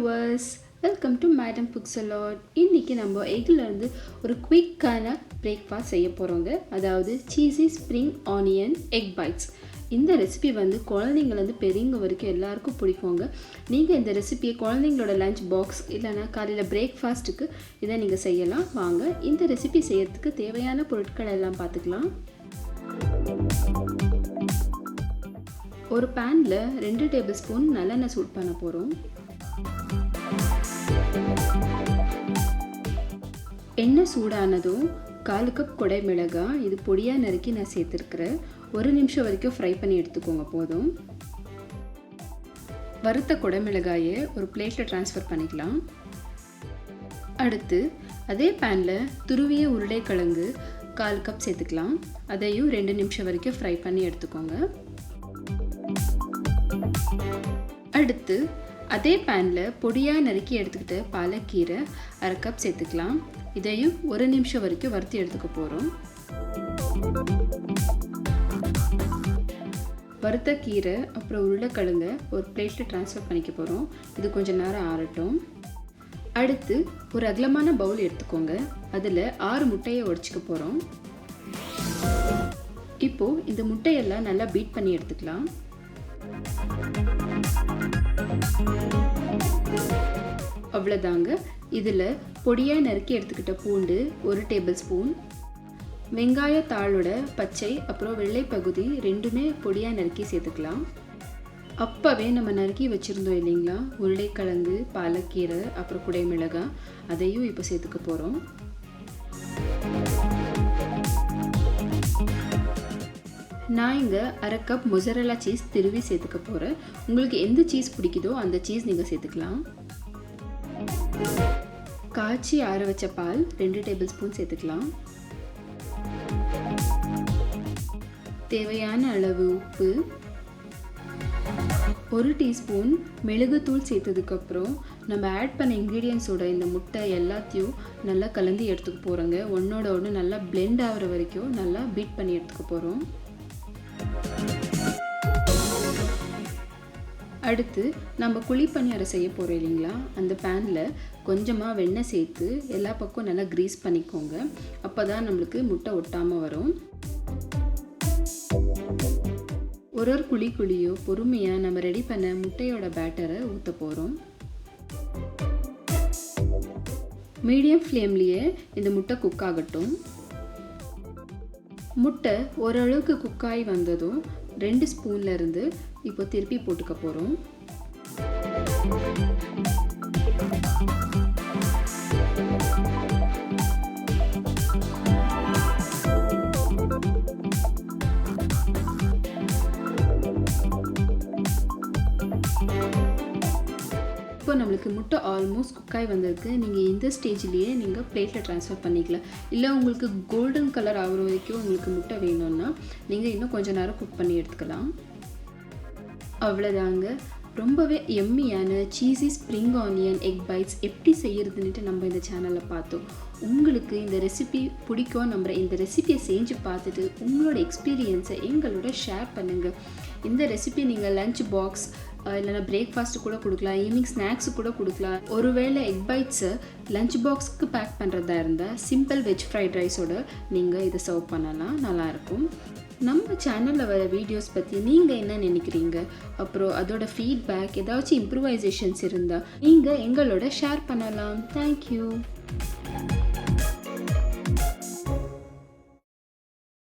viewers, welcome to Madam Cooks a Lot. இன்னைக்கு நம்ம எக்ல இருந்து ஒரு குயிக்கான பிரேக்ஃபாஸ்ட் செய்ய போறோங்க. அதாவது cheesy spring onion egg bites. இந்த ரெசிபி வந்து குழந்தைங்கள இருந்து பெரியவங்க வரைக்கும் எல்லாருக்கும் பிடிக்குங்க. நீங்க இந்த ரெசிபியை குழந்தைங்களோட லஞ்ச் பாக்ஸ் இல்லனா காலையில பிரேக்ஃபாஸ்ட்க்கு இத நீங்க செய்யலாம். வாங்க இந்த ரெசிபி செய்யிறதுக்கு தேவையான பொருட்கள் எல்லாம் பார்த்துக்கலாம். ஒரு panல 2 டேபிள்ஸ்பூன் நல்லெண்ணெய் சூட் பண்ண போறோம். எண்ணெய் சூடானதும் 1/4 கப் கொடை மிளகாய் இது பொடியா நறுக்கி நான் சேர்த்திருக்கிறேன். 1 நிமிஷம் வரைக்கும் ஃப்ரை பண்ணி எடுத்துக்கோங்க போதும். வறுத்த கொடை மிளகாயை ஒரு பிளேட்ல ட்ரான்ஸ்ஃபர் பண்ணிக்கலாம். அடுத்து அதே panல துருவிய உருளைக்கிழங்கு 1/4 கப் சேர்த்துக்கலாம். அதையும் 2 நிமிஷம் வரைக்கும் ஃப்ரை பண்ணி எடுத்துக்கோங்க. அடுத்து அதே panல பொடியா நறுக்கி எடுத்துக்கிட்டு பாலக்கீரை 1/2 கப் சேர்த்துக்கலாம். இதையும் 1 நிமிஷம் வரைக்கும் வறுத்து எடுத்துக்க போறோம். வறுத்த கீரை அப்புறம் உருளைக்கிழங்கு ஒரு பிளேட்ல ட்ரான்ஸ்ஃபர் பண்ணிக்க போறோம். இது கொஞ்ச நேரம் ஆறட்டும். அடுத்து ஒரு அகலமான பவுல் எடுத்துக்கோங்க. அதுல 6 முட்டையை உடைச்சுக்க போறோம். இப்போ இந்த முட்டையெல்லாம் நல்லா பீட் பண்ணி எடுத்துக்கலாம். அவ்வளவுதாங்க. இதுல பொடியா நறுக்கி எடுத்துக்கிட்ட பூண்டு 1 டேபிள்ஸ்பூன், வெங்காய தாளோட பச்சை அப்புறம் வெள்ளை பகுதி ரெண்டுமே பொடியா நறுக்கி சேர்த்துக்கலாம். அப்பவே நம்ம நறுக்கி வச்சிருந்தோம் இல்லைங்களா உருளைக்கிழங்கு, பாலக்கீரை அப்புறம் குடை மிளகாய், அதையும் இப்போ சேர்த்துக்க போறோம். நான் இங்கே 1/2 கப் மொசரெல்லா சீஸ் திருவி சேர்த்துக்க போகிறேன். உங்களுக்கு எந்த சீஸ் பிடிக்குதோ அந்த சீஸ் நீங்கள் சேர்த்துக்கலாம். காய்ச்சி ஆற வச்ச பால் 2 டேபிள்ஸ்பூன் சேர்த்துக்கலாம். தேவையான அளவு உப்பு, 1 டீஸ்பூன் மிளகுத்தூள் சேர்த்ததுக்கப்புறம் நம்ம ஆட் பண்ண இன்க்ரீடியன்ஸோட இந்த முட்டை எல்லாத்தையும் நல்லா கலந்து எடுத்துக்க போகிறோங்க. ஒன்றோட ஒன்று நல்லா பிளெண்ட் ஆகிற வரைக்கும் நல்லா பீட் பண்ணி எடுத்துக்க போகிறோம். அடுத்து நம்ம குழி பணியாரம் செய்ய போகிறோம் இல்லைங்களா, அந்த பேனில் கொஞ்சமாக வெண்ணெய் சேர்த்து எல்லா பக்கம் நல்லா கிரீஸ் பண்ணிக்கோங்க. அப்போ தான் நம்மளுக்கு முட்டை ஒட்டாமல் வரும். ஒரு குழியோ பொறுமையாக நம்ம ரெடி பண்ண முட்டையோட பேட்டரை ஊற்ற போகிறோம். மீடியம் ஃப்ளேம்லேயே இந்த முட்டை குக் ஆகட்டும். முட்டை ஓரளவுக்கு குக்காகி வந்ததும் 2 ஸ்பூன்ல இருந்து இப்போ திருப்பி போட்டுக்க போறோம். இப்போ நம்மளுக்கு முட்டை ஆல்மோஸ்ட் குக்காய் வந்திருக்கு. நீங்கள் இந்த ஸ்டேஜ்லேயே நீங்கள் பிளேட்டில் ட்ரான்ஸ்ஃபர் பண்ணிக்கலாம். இல்லை உங்களுக்கு கோல்டன் கலர் ஆகிற வரைக்கும் உங்களுக்கு முட்டை வேணும்னா நீங்கள் இன்னும் கொஞ்சம் நேரம் குக் பண்ணி எடுத்துக்கலாம். அவ்வளோதாங்க. ரொம்பவே எம்மியான cheesy spring onion egg bites எப்படி செய்யறதுன்னுட்டு நம்ம இந்த சேனலில் பார்த்தோம். உங்களுக்கு இந்த ரெசிபி பிடிக்கும். நம்ம இந்த ரெசிபியை செஞ்சு பார்த்துட்டு உங்களோட எக்ஸ்பீரியன்ஸை எங்களோட ஷேர் பண்ணுங்கள். இந்த ரெசிபி நீங்கள் லஞ்ச் பாக்ஸ் இல்லைனா பிரேக்ஃபாஸ்ட்டு கூட கொடுக்கலாம், ஈவினிங் ஸ்நாக்ஸு கூட கொடுக்கலாம். ஒருவேளை எக் பைட்ஸை லஞ்ச் பாக்ஸ்க்கு பேக் பண்ணுறதா இருந்தால் சிம்பிள் வெஜ் ஃப்ரைட் ரைஸோடு நீங்கள் இதை சர்வ் பண்ணலாம், நல்லாயிருக்கும். நம்ம சேனலில் வர வீடியோஸ் பற்றி நீங்கள் என்ன நினைக்கிறீங்க, அப்புறம் அதோட ஃபீட்பேக் ஏதாச்சும் இம்ப்ரூவைசேஷன்ஸ் இருந்தால் நீங்கள் எங்களோட ஷேர் பண்ணலாம். தேங்க்யூ.